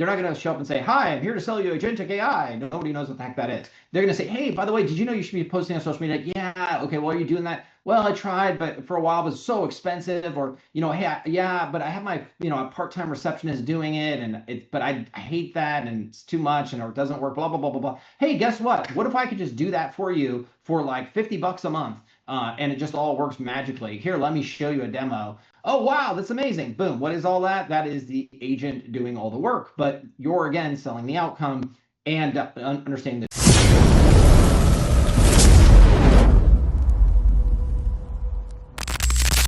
they're not going to show up and say, hi, I'm here to sell you Agentic AI. Nobody knows what the heck that is. They're going to say, hey, by the way, did you know you should be posting on social media? Yeah, okay, well, are you doing that? Well, I tried, but for a while it was so expensive. Or, hey, yeah, but I have my, a part-time receptionist doing it, but I hate that, and it's too much, or it doesn't work, blah, blah, blah, blah, blah. Hey, guess what? What if I could just do that for you for like $50 a month? And it just all works magically. Here, let me show you a demo. Oh, wow, that's amazing. Boom. What is all that? That is the agent doing all the work, but you're, again, selling the outcome and understanding the.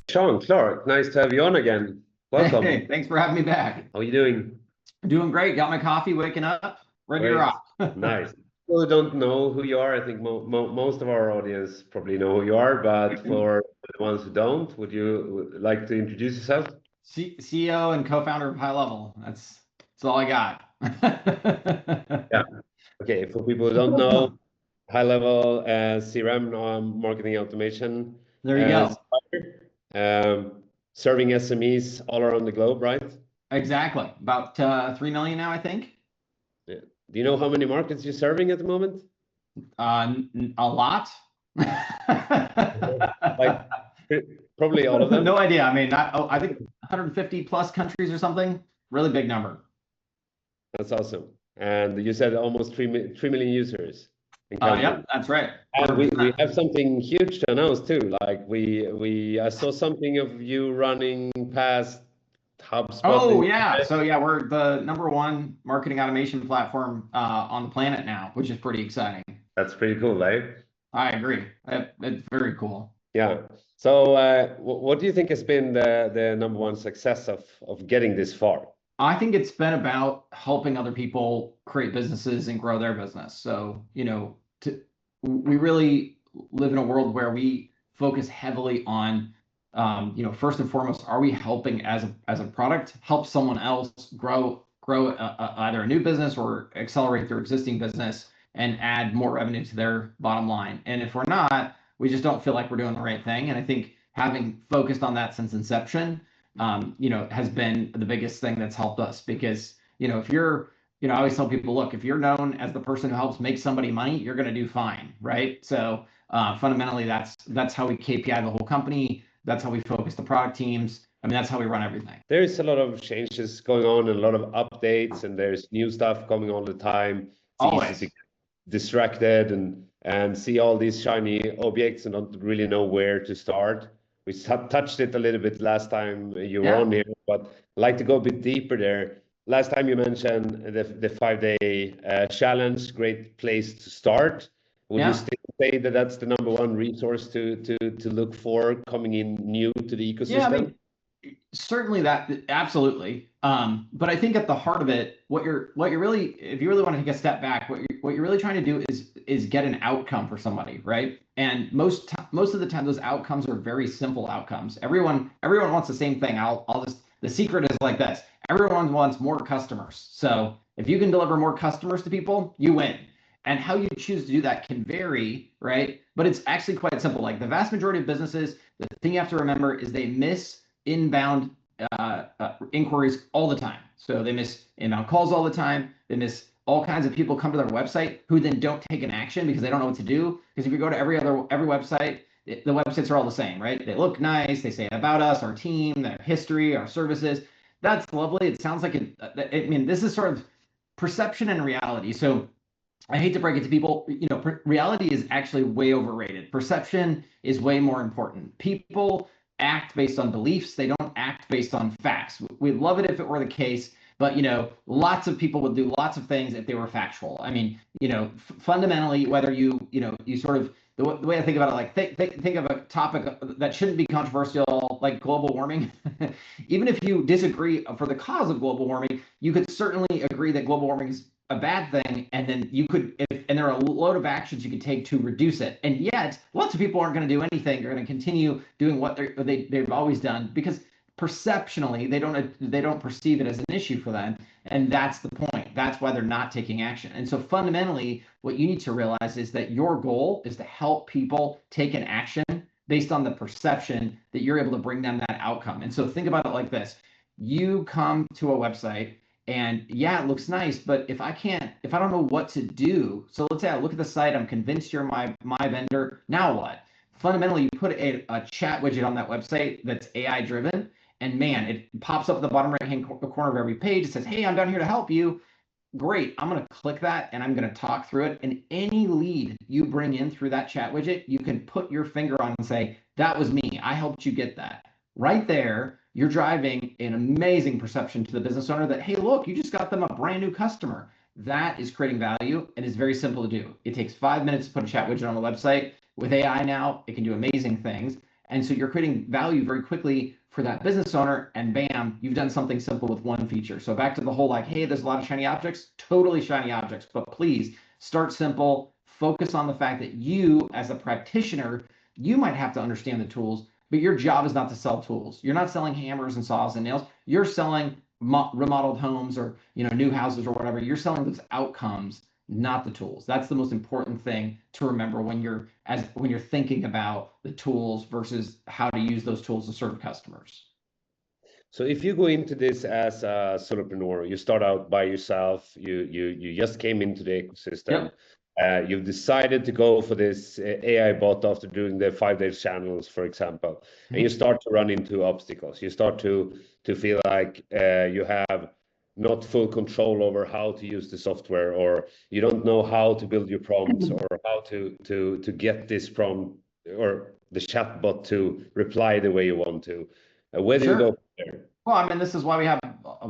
Shaun Clark, nice to have you on again. Welcome. Hey, thanks for having me back. How are you doing? Doing great. Got my coffee, waking up, ready to rock. Nice. People who don't know who you are, I think most of our audience probably know who you are, but for the ones who don't, would you like to introduce yourself? CEO and co-founder of HighLevel. That's all I got. Yeah. Okay. For people who don't know, HighLevel CRM marketing automation. There you go. Serving SMEs all around the globe, right? Exactly. About 3 million now, I think. Yeah. Do you know how many markets you're serving at the moment? A lot. Like probably all of them. No idea. I mean, I think 150 plus countries or something. Really big number. That's awesome. And you said almost 3 million users. Yep, that's right. And we have something huge to announce too. Like I saw something of you running past HubSpot. Oh yeah. So yeah, we're the #1 marketing automation platform on the planet now, which is pretty exciting. That's pretty cool, right? I agree. It's very cool. Yeah. So what do you think has been the #1 success of getting this far? I think it's been about helping other people create businesses and grow their business. So, we really live in a world where we focus heavily on, first and foremost, are we helping as a product help someone else grow either a new business or accelerate their existing business and add more revenue to their bottom line? And if we're not, we just don't feel like we're doing the right thing. And I think having focused on that since inception, has been the biggest thing that's helped us. Because, if you're, I always tell people, look, if you're known as the person who helps make somebody money, you're going to do fine, right? So fundamentally, that's how we KPI the whole company. That's how we focus the product teams. I mean, that's how we run everything. There's a lot of changes going on and a lot of updates, and there's new stuff coming all the time. It's easy to get distracted and see all these shiny objects and not really know where to start. We touched it a little bit last time you were on here, but I'd like to go a bit deeper there. Last time you mentioned the 5-day challenge, great place to start. Would you still say that that's the #1 resource to look for coming in new to the ecosystem? Yeah, I mean, certainly that, absolutely. But I think at the heart of it, what you're really, if you really want to take a step back, what you're really trying to do is get an outcome for somebody, right? And most of the time, those outcomes are very simple outcomes. Everyone wants the same thing. The secret is like this: everyone wants more customers. So if you can deliver more customers to people, you win. And how you choose to do that can vary, right? But it's actually quite simple. Like the vast majority of businesses, the thing you have to remember is they miss inbound inquiries all the time. So they miss inbound calls all the time. They miss all kinds of people come to their website who then don't take an action because they don't know what to do. Because if you go to every website, the websites are all the same, right? They look nice. They say about us, our team, their history, our services. That's lovely. It sounds like this is sort of perception and reality. So I hate to break it to people, reality is actually way overrated. Perception is way more important. People act based on beliefs. They don't act based on facts. We'd love it if it were the case, but lots of people would do lots of things if they were factual. I mean, fundamentally, whether you sort of, the way I think about it, like think of a topic that shouldn't be controversial, like global warming. Even if you disagree for the cause of global warming, you could certainly agree that global warming is a bad thing, and then you could, and there are a load of actions you can take to reduce it. And yet, lots of people aren't going to do anything. They're going to continue doing what they've always done because perceptionally they don't perceive it as an issue for them, and that's the point. That's why they're not taking action. And so fundamentally, what you need to realize is that your goal is to help people take an action based on the perception that you're able to bring them that outcome. And so think about it like this: you come to a website And yeah, it looks nice, but if I don't know what to do, so let's say I look at the site, I'm convinced you're my vendor. Now what? Fundamentally, you put a chat widget on that website that's AI driven, and man, it pops up at the bottom right hand corner of every page. It says, "Hey, I'm down here to help you." Great. I'm going to click that and I'm going to talk through it. And any lead you bring in through that chat widget, you can put your finger on and say, that was me. I helped you get that. Right there, you're driving an amazing perception to the business owner that, hey, look, you just got them a brand new customer. That is creating value and is very simple to do. It takes 5 minutes to put a chat widget on a website. With AI now, it can do amazing things. And so you're creating value very quickly for that business owner, and bam, you've done something simple with one feature. So back to the whole like, hey, there's a lot of shiny objects, totally shiny objects, but please start simple, focus on the fact that you as a practitioner, you might have to understand the tools, but your job is not to sell tools. You're not selling hammers and saws and nails. You're selling remodeled homes or new houses or whatever. You're selling those outcomes, not the tools. That's the most important thing to remember when you're thinking about the tools versus how to use those tools to serve customers. So if you go into this as a solopreneur, you start out by yourself, you just came into the ecosystem, yep. You've decided to go for this AI bot after doing the 5-day channels, for example, and you start to run into obstacles. You start to feel like you have not full control over how to use the software, or you don't know how to build your prompts, or how to get this prompt or the chatbot to reply the way you want to. Where do you go from there? Well, I mean, this is why we have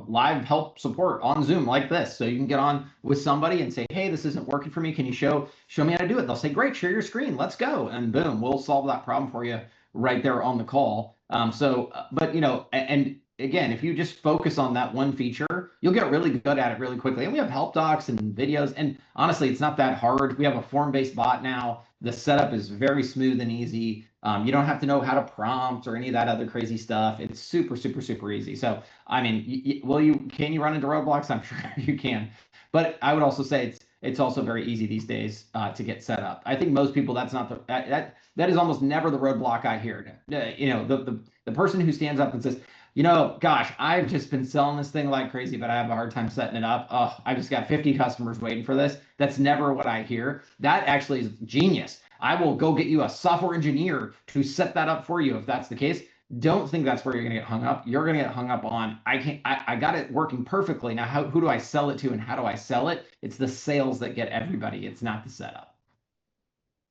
live help support on Zoom like this. So you can get on with somebody and say, hey, this isn't working for me. Can you show me how to do it? They'll say, great, share your screen. Let's go. And boom, we'll solve that problem for you right there on the call. But and again, if you just focus on that one feature, you'll get really good at it really quickly. And we have help docs and videos. And honestly, it's not that hard. We have a form-based bot now. The setup is very smooth and easy. You don't have to know how to prompt or any of that other crazy stuff. It's super, super, super easy. So, I mean, can you run into roadblocks? I'm sure you can. But I would also say it's also very easy these days to get set up. I think most people, that's not that is almost never the roadblock I hear. The person who stands up and says, gosh, I've just been selling this thing like crazy, but I have a hard time setting it up. Oh, I just got 50 customers waiting for this. That's never what I hear. That actually is genius. I will go get you a software engineer to set that up for you if that's the case. Don't think that's where you're going to get hung up. You're going to get hung up on, I got it working perfectly. Now, who do I sell it to and how do I sell it? It's the sales that get everybody. It's not the setup.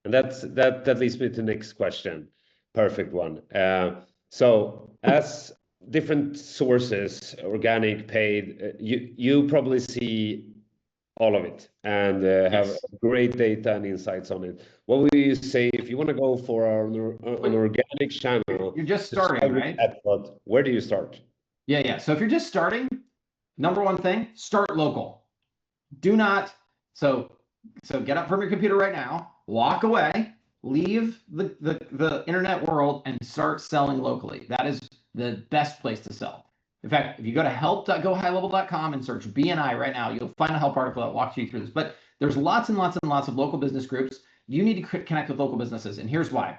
And that leads me to the next question. Perfect one. So as different sources, organic, paid, you probably see all of it and have great data and insights on it. What would you say if you want to go for an organic channel? You're just starting, right? Where do you start? Yeah. So if you're just starting, number one thing, start local. Do not, so get up from your computer right now, walk away, leave the internet world and start selling locally. That is the best place to sell. In fact, if you go to help.gohighlevel.com and search BNI right now, you'll find a help article that walks you through this. But there's lots and lots and lots of local business groups. You need to connect with local businesses. And here's why.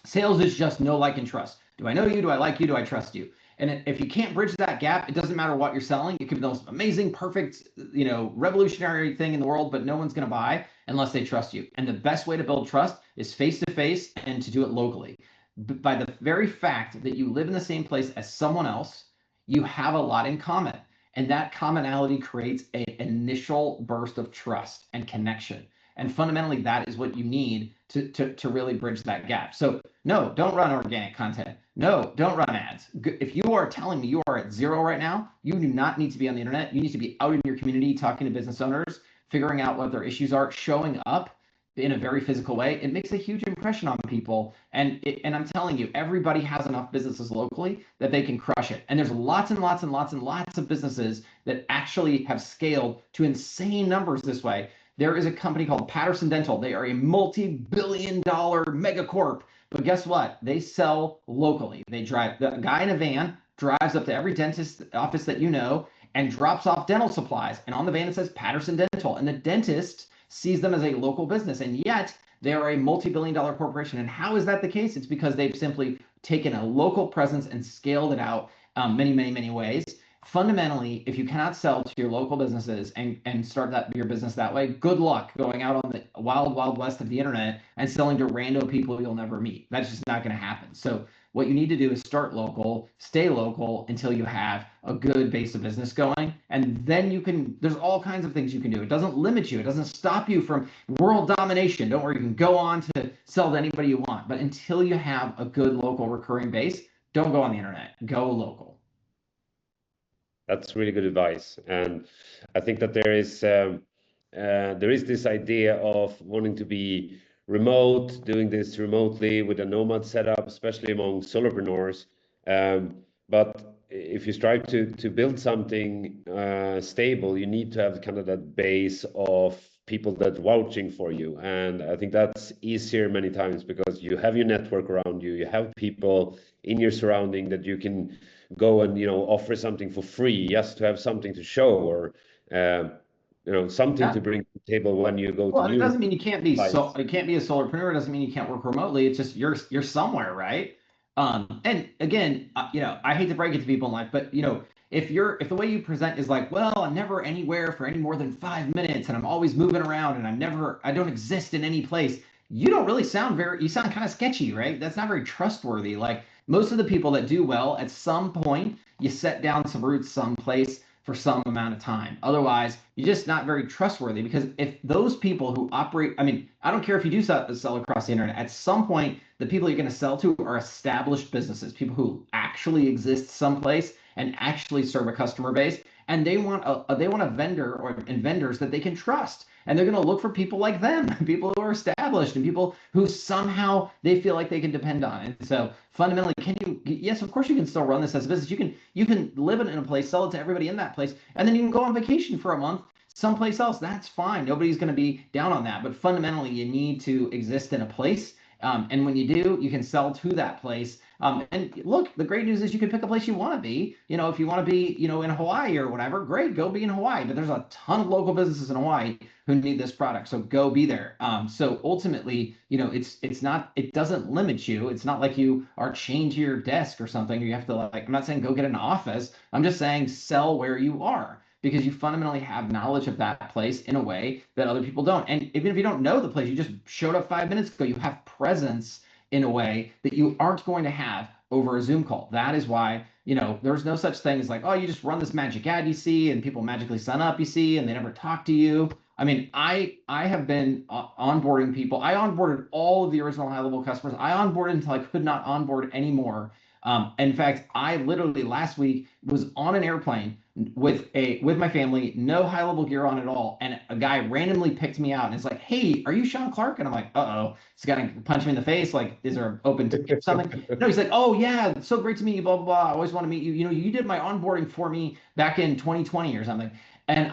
Sales is just know, like, and trust. Do I know you? Do I like you? Do I trust you? And if you can't bridge that gap, it doesn't matter what you're selling. It could be the most amazing, perfect, revolutionary thing in the world, but no one's going to buy unless they trust you. And the best way to build trust is face to face and to do it locally. By the very fact that you live in the same place as someone else, you have a lot in common. And that commonality creates an initial burst of trust and connection. And fundamentally, that is what you need to really bridge that gap. So no, don't run organic content. No, don't run ads. If you are telling me you are at zero right now, you do not need to be on the internet. You need to be out in your community, talking to business owners, figuring out what their issues are, showing up in a very physical way. It makes a huge impression on people. And I'm telling you, everybody has enough businesses locally that they can crush it. And there's lots and lots and lots and lots of businesses that actually have scaled to insane numbers this way. There is a company called Patterson Dental. They are a multi-billion-dollar megacorp. But guess what? They sell locally. The guy in a van drives up to every dentist office that you know and drops off dental supplies. And on the van it says Patterson Dental. And the dentist sees them as a local business. And yet they are a multi-billion-dollar corporation. And how is that the case? It's because they've simply taken a local presence and scaled it out many, many, many ways. fundamentally, if you cannot sell to your local businesses and start your business that way, good luck going out on the wild west of the internet and selling to rando people you'll never meet. That's just not going to happen. So what you need to do is start local, stay local until you have a good base of business going, and then you can. There's all kinds of things you can do. It doesn't limit you. It doesn't stop you from world domination. Don't worry, you can go on to sell to anybody you want. But until you have a good local recurring base, don't go on the internet. Go local. That's really good advice, and I think that there is this idea of wanting to be remote, doing this remotely with a nomad setup, especially among solopreneurs. But if you strive to build something stable, you need to have kind of that base of people that vouching for you, and I think that's easier many times because you have your network around you, you have people in your surrounding that you can go and offer something for free just to have something to show, or something to bring to the table when you go to it new doesn't mean you can't be sites. you can't be a solopreneur. It doesn't mean you can't work remotely. It's just you're somewhere, right? And again, I hate to break it to people in life, but if the way you present is like, well, I'm never anywhere for any more than 5 minutes, and I'm always moving around, and I don't exist in any place. You don't really you sound kind of sketchy, right? That's not very trustworthy. Like most of the people that do well, at some point, you set down some roots someplace for some amount of time. Otherwise, you're just not very trustworthy, because if those people who operate, I mean, I don't care if you do sell across the internet, at some point, the people you're going to sell to are established businesses, people who actually exist someplace and actually serve a customer base. And they want a vendor and vendors that they can trust. And they're going to look for people like them, people who are established and people who somehow they feel like they can depend on. And so fundamentally, yes, of course you can still run this as a business. You can live in a place, sell it to everybody in that place, and then you can go on vacation for a month someplace else. That's fine. Nobody's going to be down on that. But fundamentally, you need to exist in a place. And when you do, you can sell to that place. And look, the great news is you can pick a place you want to be. If you want to be, in Hawaii or whatever, great, go be in Hawaii. But there's a ton of local businesses in Hawaii who need this product, so go be there. So ultimately, it doesn't limit you. It's not like you are chained to your desk or something. You have to I'm not saying go get an office. I'm just saying sell where you are, because you fundamentally have knowledge of that place in a way that other people don't. And even if you don't know the place, you just showed up 5 minutes ago, you have presence in a way that you aren't going to have over a Zoom call. That is why, there's no such thing as like, oh, you just run this magic ad you see and people magically sign up, you see, and they never talk to you. I mean, I have been onboarding people. I onboarded all of the original HighLevel customers. I onboarded until I could not onboard anymore. In fact, I literally last week was on an airplane with my family, no HighLevel gear on at all, and a guy randomly picked me out and is like, "Hey, are you Shaun Clark?" And I'm like, "Uh-oh." He's gonna punch me in the face, like, "Is there an open ticket or something?" No, he's like, "Oh yeah, it's so great to meet you, blah blah blah. I always want to meet you. You did my onboarding for me back in 2020 or something." And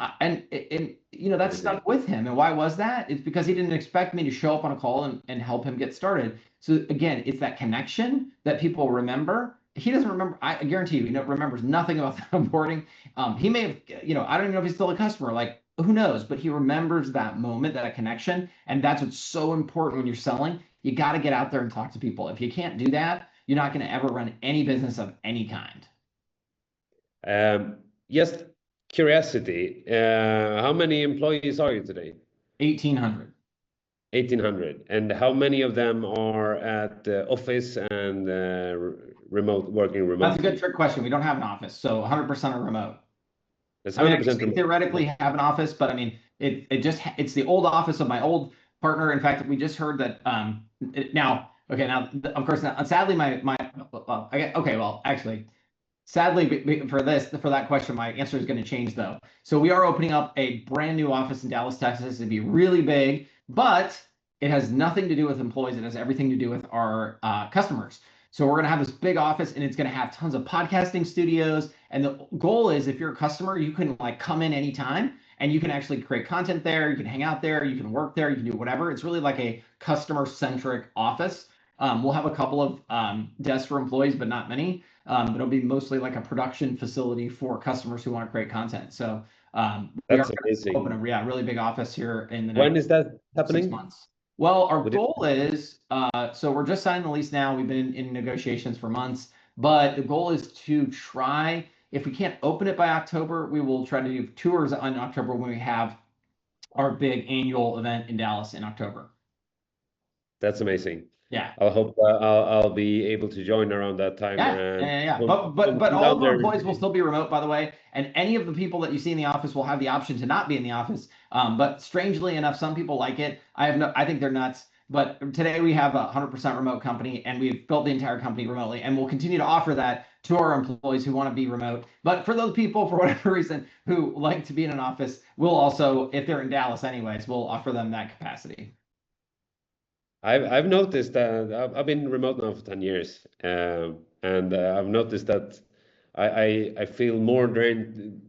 that stuck with him. And why was that? It's because he didn't expect me to show up on a call and help him get started. So again, it's that connection that people remember. He doesn't remember. I guarantee you, he remembers nothing about the onboarding. He may have, I don't even know if he's still a customer. Like, who knows? But he remembers that moment, that connection, and that's what's so important when you're selling. You got to get out there and talk to people. If you can't do that, you're not going to ever run any business of any kind. Just curiosity. How many employees are you today? 1,800. 1,800. And how many of them are at the office and working remote? That's a good trick question. We don't have an office, so 100% are remote. That's 100% I mean, I theoretically have an office, but I mean, it's the old office of my old partner. In fact, we just heard that now, of course, now, sadly, sadly, for that question, my answer is going to change though. So we are opening up a brand new office in Dallas, Texas. It'd be really big, but it has nothing to do with employees. It has everything to do with our customers. So we're going to have this big office, and it's going to have tons of podcasting studios. And the goal is, if you're a customer, you can come in anytime, and you can actually create content there. You can hang out there. You can work there. You can do whatever. It's really like a customer-centric office. We'll have a couple of desks for employees, but not many. But it'll be mostly like a production facility for customers who want to create content. So we That's are amazing. open a really big office here in the next When is that happening? 6 months. Well, our goal is, so we're just signing the lease now. We've been in negotiations for months, but the goal is to try If we can't open it by October, we will try to do tours in October when we have our big annual event in Dallas in October. That's amazing. Yeah. I hope I'll be able to join around that time. Yeah. Come But all down of our there. employees will still be remote, by the way, and any of the people that you see in the office will have the option to not be in the office. But strangely enough, some people like it. I think they're nuts. But today we have a 100% remote company, and we've built the entire company remotely, and we'll continue to offer that to our employees who want to be remote. But for those people, for whatever reason, who like to be in an office, we'll also, if they're in Dallas anyways, we'll offer them that capacity. I've noticed that I've been remote now for 10 years, and I've noticed that I feel more drained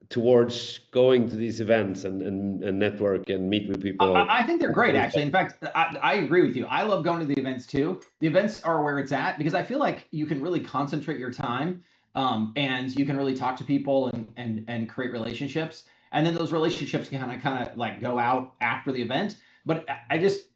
towards going to these events and network and meet with people. I think they're great, actually. In fact, I agree with you. I love going to the events too. The events are where it's at because I feel like you can really concentrate your time, and you can really talk to people and create relationships. And then those relationships can kind of like go out after the event. But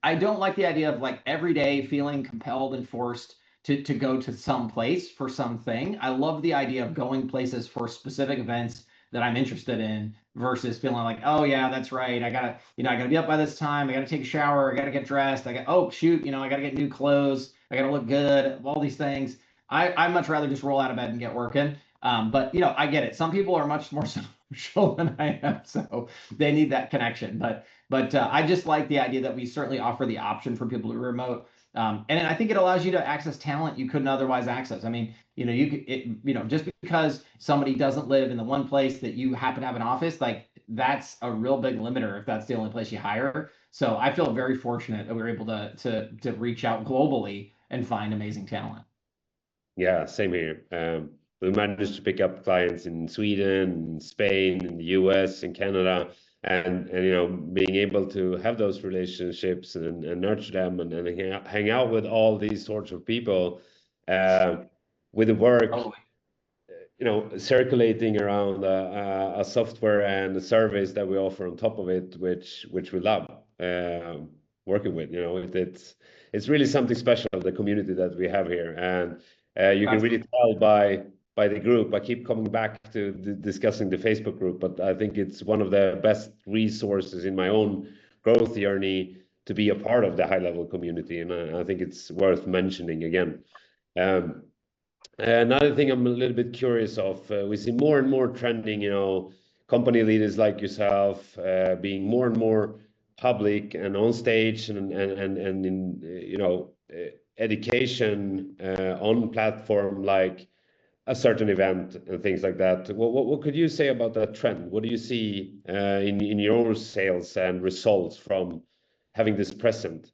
I don't like the idea of like every day feeling compelled and forced to go to some place for something. I love the idea of going places for specific events that I'm interested in versus feeling like, oh yeah, that's right. I gotta be up by this time. I gotta take a shower. I gotta get dressed. Oh shoot, I gotta get new clothes. I gotta look good. All these things. I'd much rather just roll out of bed and get working. But I get it. Some people are much more social than I am, so they need that connection. But I just like the idea that we certainly offer the option for people to be remote. And I think it allows you to access talent you couldn't otherwise access. I mean, just because somebody doesn't live in the one place that you happen to have an office, like that's a real big limiter if that's the only place you hire. So I feel very fortunate that we were able to reach out globally and find amazing talent. Yeah, same here. We managed to pick up clients in Sweden, Spain, in the US, and Canada, and being able to have those relationships and nurture them and hang out with all these sorts of people with the work, Oh, circulating around a software and a service that we offer on top of it, which we love working with. It's really something special, the community that we have here, and you can really tell by the group. I keep coming back to discussing the Facebook group, but I think it's one of the best resources in my own growth journey to be a part of the HighLevel community, and I think it's worth mentioning again. Another thing I'm a little bit curious of, we see more and more trending, company leaders like yourself being more and more public and on stage and in education on platform like a certain event and things like that. What could you say about that trend? What do you see in your sales and results from having this present?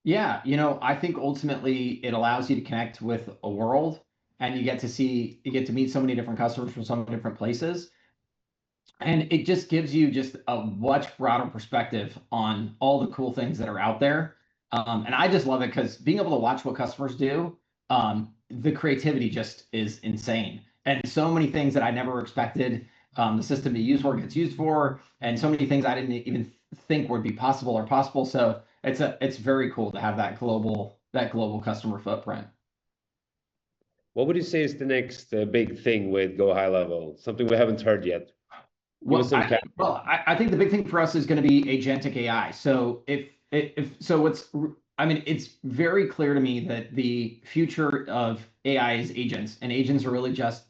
yeah, I think ultimately it allows you to connect with a world and you get to meet so many different customers from so many different places. And it just gives you just a much broader perspective on all the cool things that are out there. And I just love it because being able to watch what customers do, the creativity just is insane. And so many things that I never expected the system to use for gets used for, and so many things I didn't even think would be possible are possible. So it's very cool to have that global customer footprint. What would you say is the next big thing with Go HighLevel? Something we haven't heard yet. Give us Well, some. I think the big thing for us is going to be agentic AI. So I mean, it's very clear to me that the future of AI is agents, and agents are really just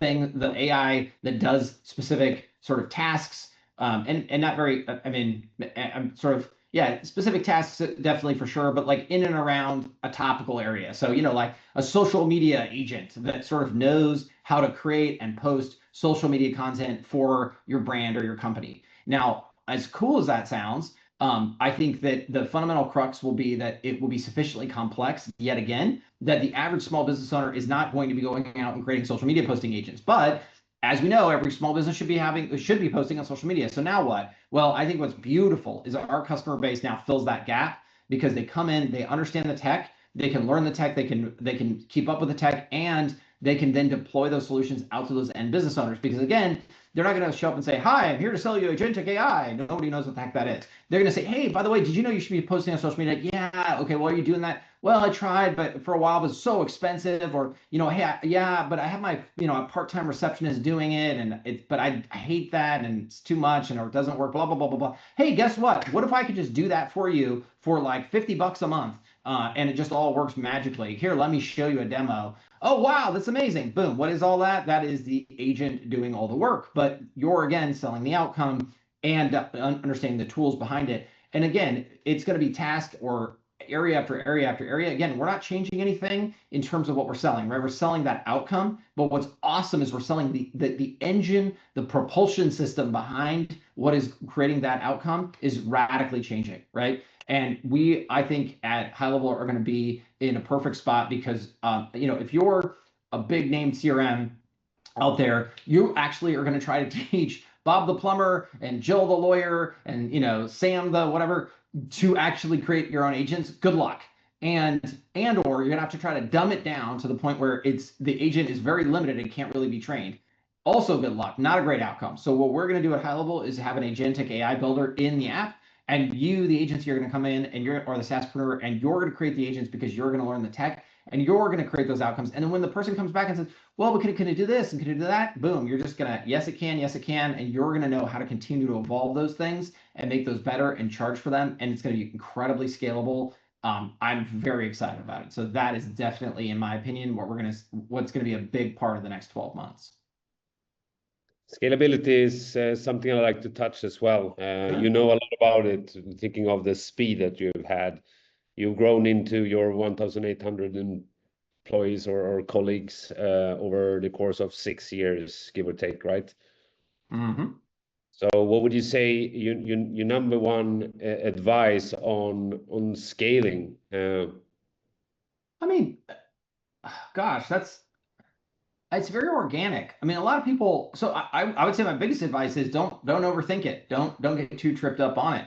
the AI that does specific sort of tasks, and not very. I mean, I'm sort of yeah, specific tasks definitely for sure, but like in and around a topical area. So like a social media agent that sort of knows how to create and post social media content for your brand or your company. Now, as cool as that sounds, I think that the fundamental crux will be that it will be sufficiently complex, yet again, that the average small business owner is not going to be going out and creating social media posting agents. But as we know, every small business should be posting on social media. So now what? Well, I think what's beautiful is our customer base now fills that gap because they come in, they understand the tech, they can learn the tech, they can keep up with the tech, and they can then deploy those solutions out to those end business owners. Because again, they're not going to show up and say, "Hi, I'm here to sell you Agentic AI." Nobody knows what the heck that is. They're going to say, "Hey, by the way, did you know you should be posting on social media?" Yeah, okay, well, are you doing that? Well, I tried, but for a while it was so expensive. Or, hey, yeah, but I have my, a part-time receptionist doing it, and but I hate that, and it's too much, and or it doesn't work, blah, blah, blah, blah, blah. Hey, guess what? What if I could just do that for you for like $50 a month? And it just all works magically. Here, let me show you a demo. Oh, wow, that's amazing. Boom. What is all that? That is the agent doing all the work, but you're again selling the outcome and understanding the tools behind it. And again, it's going to be task or area after area after area. Again, we're not changing anything in terms of what we're selling, right? We're selling that outcome, but what's awesome is we're selling the engine, the propulsion system behind what is creating that outcome is radically changing, right? And we, I think, at HighLevel are going to be in a perfect spot because, if you're a big name CRM out there, you actually are going to try to teach Bob the plumber and Jill the lawyer and Sam the whatever to actually create your own agents. Good luck. And or you're gonna have to try to dumb it down to the point where the agent is very limited and can't really be trained. Also, good luck. Not a great outcome. So what we're going to do at HighLevel is have an agentic AI builder in the app, and you, the agency, are going to come in and or the SaaSpreneur, and you're going to create the agents because you're going to learn the tech and you're going to create those outcomes. And then when the person comes back and says, "Well, but can it do this and can it do that?" Boom, you're just gonna, yes it can, and you're gonna know how to continue to evolve those things and make those better and charge for them, and it's going to be incredibly scalable. I'm very excited about it. So that is definitely, in my opinion, what's gonna be a big part of the next 12 months. Scalability is something I like to touch as well. Sure. You know a lot about it, thinking of the speed that you've had. You've grown into your 1,800 employees or colleagues over the course of 6 years, give or take, right? Mm-hmm. So what would you say your number one advice on scaling? I mean, gosh, it's very organic. I mean, a lot of people. So I would say my biggest advice is don't overthink it. Don't get too tripped up on it.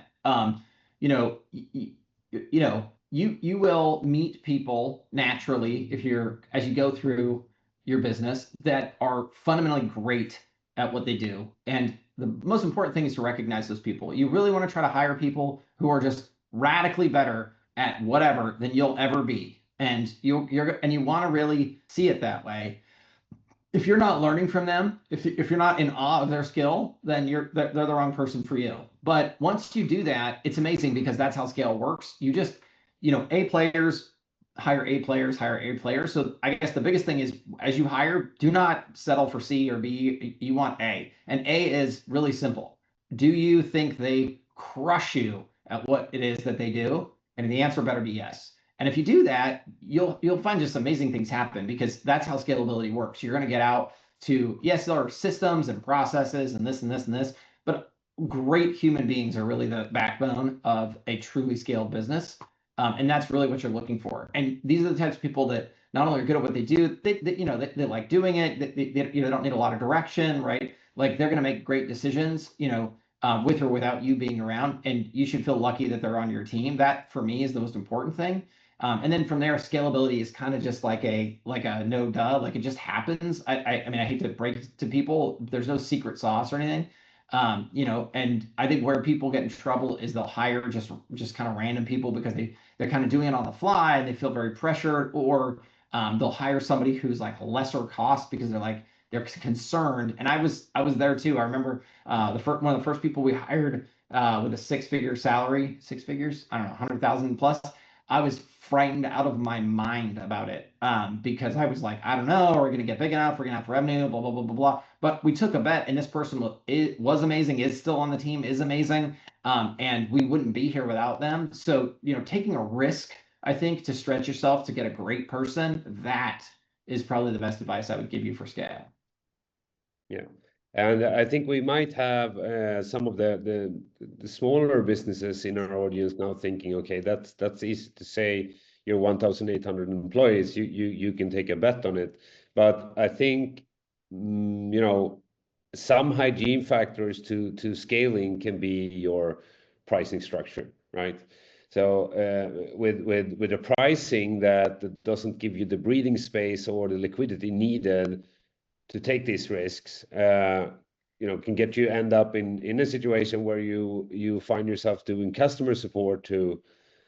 You know, you will meet people naturally if you're as you go through your business that are fundamentally great at what they do. And the most important thing is to recognize those people. You really want to try to hire people who are just radically better at whatever than you'll ever be. And you want to really see it that way. If you're not learning from them, if you're not in awe of their skill, then they're the wrong person for you. But once you do that, it's amazing because that's how scale works. You just, A players hire A players, hire A players. So I guess the biggest thing is as you hire, do not settle for C or B. You want A. And A is really simple. Do you think they crush you at what it is that they do? And the answer better be yes. And if you do that, you'll find just amazing things happen because that's how scalability works. You're going to get out to, yes, there are systems and processes and this and this and this, but great human beings are really the backbone of a truly scaled business. And that's really what you're looking for. And these are the types of people that not only are good at what they do, they like doing it. They don't need a lot of direction, right? Like they're going to make great decisions, with or without you being around. And you should feel lucky that they're on your team. That for me is the most important thing. And then from there, scalability is kind of just like a no duh, like it just happens. I mean, I hate to break it to people. There's no secret sauce or anything. And I think where people get in trouble is they'll hire just kind of random people because they're kind of doing it on the fly and they feel very pressured, or they'll hire somebody who's like lesser cost because they're concerned. And I was there too. I remember one of the first people we hired with a six-figure salary, six figures, I don't know, 100,000 plus. I was frightened out of my mind about it because I was like, I don't know, are we going to get big enough? We're going to have revenue, blah, blah, blah, blah, blah. But we took a bet, and this person was amazing, is still on the team, is amazing, and we wouldn't be here without them. So, taking a risk, I think, to stretch yourself to get a great person, that is probably the best advice I would give you for scale. Yeah. And I think we might have some of the smaller businesses in our audience now thinking, okay, that's easy to say. You're 1,800 employees. You can take a bet on it. But I think some hygiene factors to scaling can be your pricing structure, right? So with a pricing that doesn't give you the breathing space or the liquidity needed to take these risks, can get you end up in a situation where you find yourself doing customer support to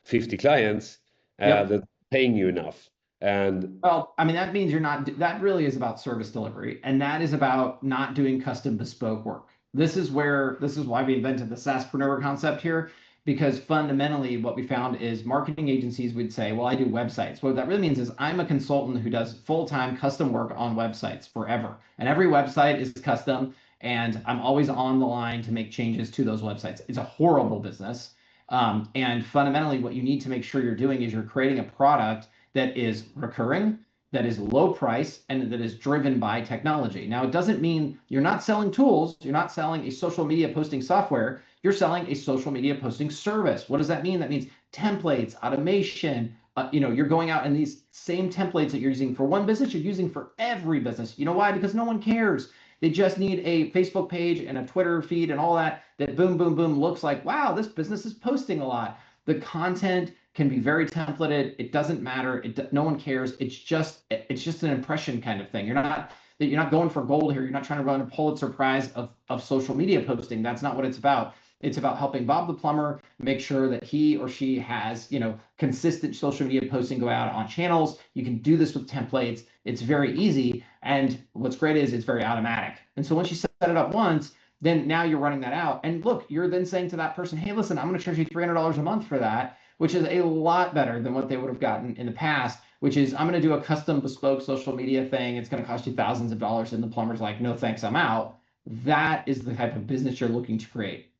50 clients that are paying you enough. And well, I mean, that means you're not, that really is about service delivery, and that is about not doing custom bespoke work. This is why we invented the SaaSpreneur concept here, because fundamentally what we found is marketing agencies would say, well, I do websites. What that really means is I'm a consultant who does full-time custom work on websites forever. And every website is custom, and I'm always on the line to make changes to those websites. It's a horrible business. And fundamentally, what you need to make sure you're doing is you're creating a product that is recurring, that is low price, and that is driven by technology. Now, it doesn't mean you're not selling tools, you're not selling a social media posting software, you're selling a social media posting service. What does that mean? That means templates, automation. You're going out and these same templates that you're using for one business, you're using for every business. You know why? Because no one cares. They just need a Facebook page and a Twitter feed and all that boom, boom, boom looks like, wow, this business is posting a lot. The content can be very templated. It doesn't matter. No one cares. It's just an impression kind of thing. You're not going for gold here. You're not trying to run a Pulitzer Prize of social media posting. That's not what it's about. It's about helping Bob the plumber make sure that he or she has, consistent social media posting go out on channels. You can do this with templates. It's very easy. And what's great is it's very automatic. And so once you set it up once, then now you're running that out. And look, you're then saying to that person, hey, listen, I'm going to charge you $300 a month for that, which is a lot better than what they would have gotten in the past, which is I'm going to do a custom bespoke social media thing. It's going to cost you thousands of dollars. And the plumber's like, no, thanks, I'm out. That is the type of business you're looking to create.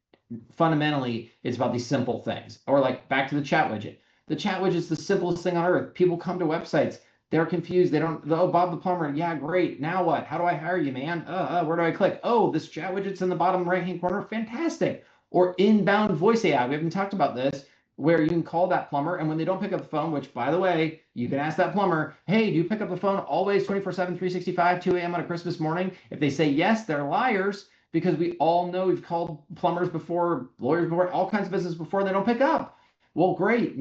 Fundamentally, it's about these simple things. Or like back to the chat widget. The chat widget is the simplest thing on earth. People come to websites. They're confused. They don't, oh, Bob the plumber. Yeah, great. Now what? How do I hire you, man? Where do I click? Oh, this chat widget's in the bottom right-hand corner. Fantastic. Or inbound voice AI. We haven't talked about this, where you can call that plumber, and when they don't pick up the phone, which by the way, you can ask that plumber, hey, do you pick up the phone always 24/7, 365, 2 a.m. on a Christmas morning? If they say yes, they're liars, because we all know we've called plumbers before, lawyers before, all kinds of business before, they don't pick up. Well, great.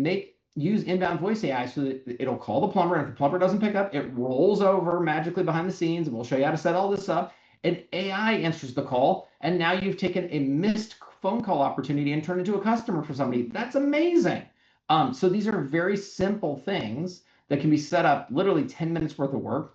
Use inbound voice AI so that it'll call the plumber, and if the plumber doesn't pick up, it rolls over magically behind the scenes, and we'll show you how to set all this up. And AI answers the call, and now you've taken a missed phone call opportunity and turned into a customer for somebody. That's amazing. So these are very simple things that can be set up literally 10 minutes worth of work.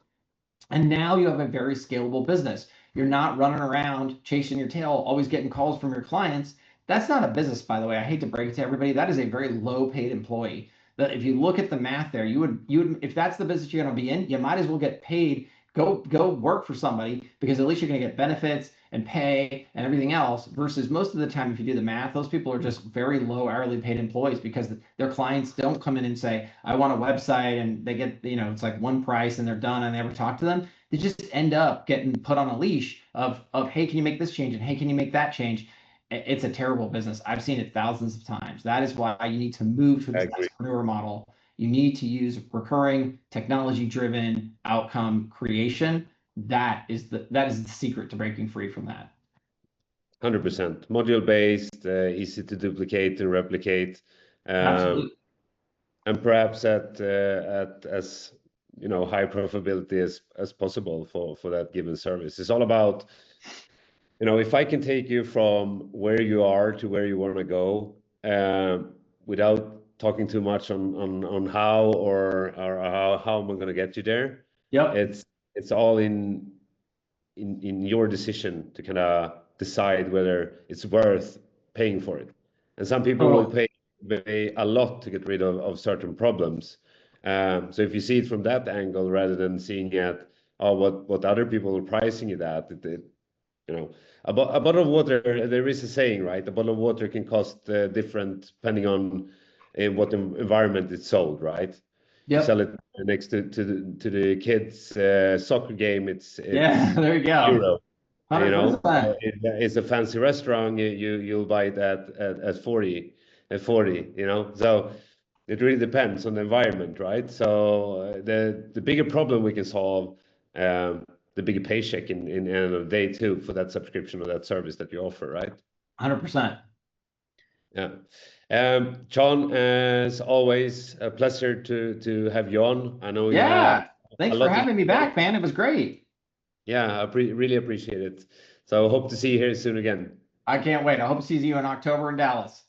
And now you have a very scalable business. You're not running around chasing your tail, always getting calls from your clients. That's not a business, by the way. I hate to break it to everybody. That is a very low paid employee. That if you look at the math there, you would if that's the business you're going to be in, you might as well get paid. Go work for somebody, because at least you're going to get benefits and pay and everything else, versus most of the time, if you do the math, those people are just very low hourly paid employees, because their clients don't come in and say, I want a website, and they get, it's like one price and they're done and they never talk to them. They just end up getting put on a leash of hey, can you make this change, and hey, can you make that change? It's a terrible business. I've seen it thousands of times. That is why you need to move to the entrepreneur model. You need to use recurring, technology-driven outcome creation. That is the secret to breaking free from that. 100%. Module-based, easy to duplicate and replicate. Absolutely. And perhaps at as high profitability as possible for that given service. It's all about, if I can take you from where you are to where you want to go, without talking too much on how or how am I going to get you there. Yep. It's all in your decision to kind of decide whether it's worth paying for it. And some people will pay a lot to get rid of certain problems. So if you see it from that angle rather than seeing it, what other people are pricing it at, a bottle of water, there is a saying, right? A bottle of water can cost different depending on what environment it's sold, right? Yep. You sell it next to the kids' soccer game, it's yeah, there you go. Euro. 100%. It's a fancy restaurant. You'll buy it at 40. So it really depends on the environment, right? So the bigger problem we can solve, the bigger paycheck in the end of the day too, for that subscription or that service that you offer, right? 100%. Yeah. Shaun, as always, a pleasure to have you on. I know you have thanks for having me back, man. It was great. Yeah, I really appreciate it. So I hope to see you here soon again. I can't wait. I hope to see you in October in Dallas.